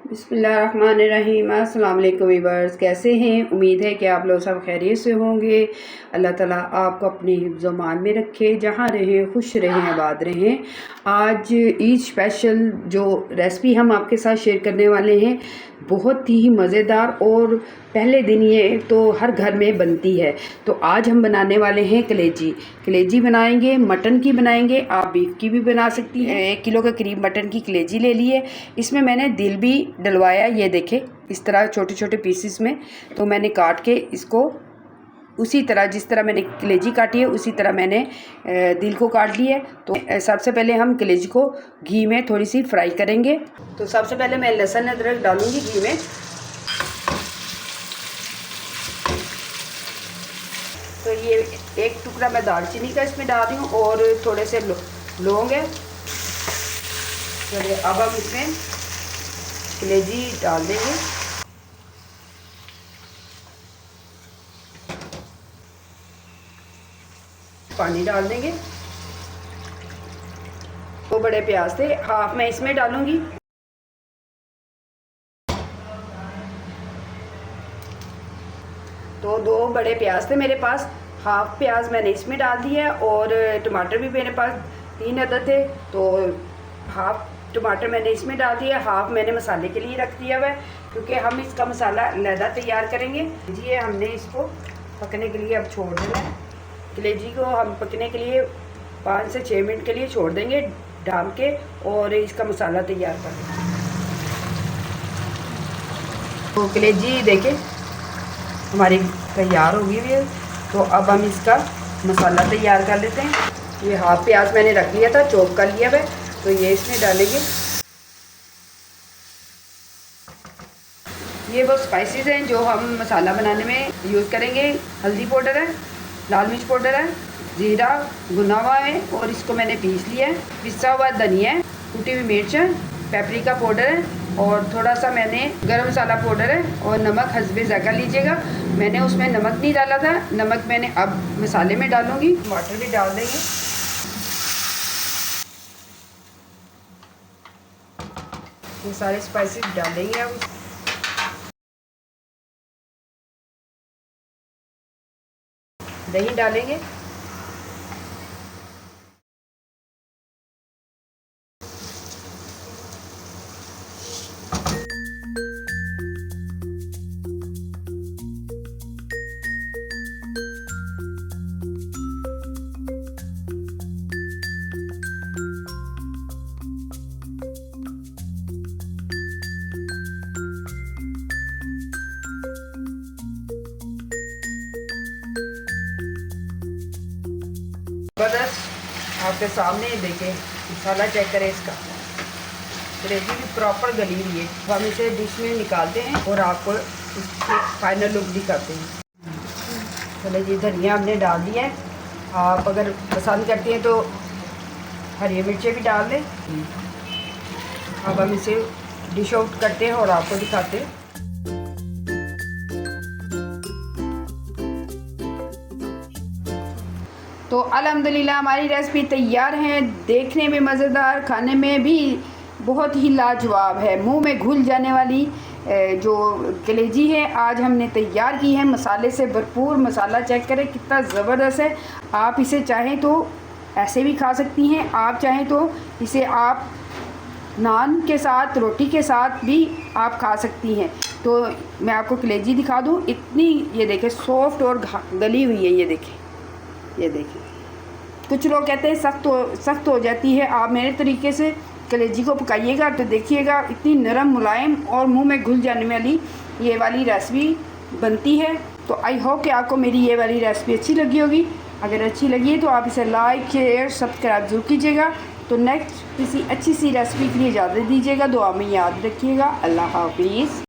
बिस्मिल्लाहिर्रहमानिर्रहीम। अस्सलाम वालेकुम वीवर्स, कैसे हैं? उम्मीद है कि आप लोग सब खैरियत से होंगे। अल्लाह ताला आपको अपने हिफ्ज़ मान में रखे, जहाँ रहें खुश रहें, आबाद रहें। आज ईद स्पेशल जो रेसिपी हम आपके साथ शेयर करने वाले हैं, बहुत ही मज़ेदार और पहले दिन ये तो हर घर में बनती है। तो आज हम बनाने वाले हैं कलेजी। कलेजी बनाएंगे, मटन की बनाएंगे, आप बीफ की भी बना सकती हैं। 1 किलो के करीब मटन की कलेजी ले ली है। इसमें मैंने दिल भी डलवाया, ये देखें इस तरह छोटे छोटे पीसेस में। तो मैंने काट के इसको उसी तरह जिस तरह मैंने कलेजी काटी है उसी तरह मैंने दिल को काट लिया है। तो सबसे पहले हम कलेजी को घी में थोड़ी सी फ्राई करेंगे। तो सबसे पहले मैं लहसुन अदरक डालूंगी घी में। तो ये 1 टुकड़ा मैं दालचीनी का इसमें डाल रही हूँ और थोड़े से लौंग है। चलिए अब हम इसमें कलेजी डाल देंगे। पानी डाल देंगे। 2 बड़े प्याज थे, हाफ मैं इसमें डालूंगी। तो 2 बड़े प्याज थे मेरे पास, हाफ प्याज मैंने इसमें डाल दिया और टमाटर भी मेरे पास 3 अदद थे, तो हाफ टमाटर मैंने इसमें डाल दिया, हाफ मैंने मसाले के लिए रख दिया हुआ है, क्योंकि हम इसका मसाला अलहदा तैयार करेंगे। जी हमने इसको पकने के लिए अब छोड़ देना है। कलेजी को हम पकने के लिए 5 से 6 मिनट के लिए छोड़ देंगे ढाँप के, और इसका मसाला तैयार कर देंगे। तो कलेजी देखें हमारी तैयार होगी भी है। तो अब हम इसका मसाला तैयार कर लेते हैं। ये हाफ प्याज मैंने रख लिया था, चॉप कर लिया है, तो ये इसमें डालेंगे। ये वो स्पाइसेस हैं जो हम मसाला बनाने में यूज़ करेंगे। हल्दी पाउडर है, लाल मिर्च पाउडर है, ज़ीरा भुना हुआ है और इसको मैंने पीस लिया है, पिसा हुआ धनिया है, कुटी हुई मिर्च है, पेपरिका पाउडर है और थोड़ा सा मैंने गरम मसाला पाउडर है और नमक हस्बे ज़ायक़ा लीजिएगा। मैंने उसमें नमक नहीं डाला था, नमक मैंने अब मसाले में डालूँगी। टमाटर भी डाल देंगे। ये सारे स्पाइसेस डालेंगे अब। दही डालेंगे। ज़बरदस्त आपके सामने ही देखें, मसाला चेक करें इसका। कलेजी भी प्रॉपर गली हुई है। तो हम इसे डिश में निकालते हैं और आपको इसके फाइनल लुक दिखाते हैं। चले जी, धनिया हमने डाल दिया है। आप अगर पसंद करती हैं तो हरी मिर्चें भी डाल दें। अब हम इसे डिश आउट करते हैं और आपको दिखाते हैं। तो अल्हम्दुलिल्लाह हमारी रेसिपी तैयार है। देखने में मज़ेदार, खाने में भी बहुत ही लाजवाब है। मुंह में घुल जाने वाली जो कलेजी है आज हमने तैयार की है, मसाले से भरपूर। मसाला चेक करें कितना ज़बरदस्त है। आप इसे चाहें तो ऐसे भी खा सकती हैं, आप चाहें तो इसे आप नान के साथ, रोटी के साथ भी आप खा सकती हैं। तो मैं आपको कलेजी दिखा दूँ, इतनी ये देखें सॉफ्ट और गली हुई है। ये देखिए कुछ लोग कहते हैं सख्त हो जाती है। आप मेरे तरीके से कलेजी को पकाइएगा तो देखिएगा इतनी नरम मुलायम और मुंह में घुल जाने वाली ये वाली रेसिपी बनती है। तो आई होप कि आपको मेरी ये वाली रेसिपी अच्छी लगी होगी। अगर अच्छी लगी है तो आप इसे लाइक शेयर सब्सक्राइब ज़रूर कीजिएगा। तो नेक्स्ट किसी अच्छी सी रेसिपी के लिए इजाज़त दीजिएगा। दुआ में याद रखिएगा। अल्लाह हाफिज़।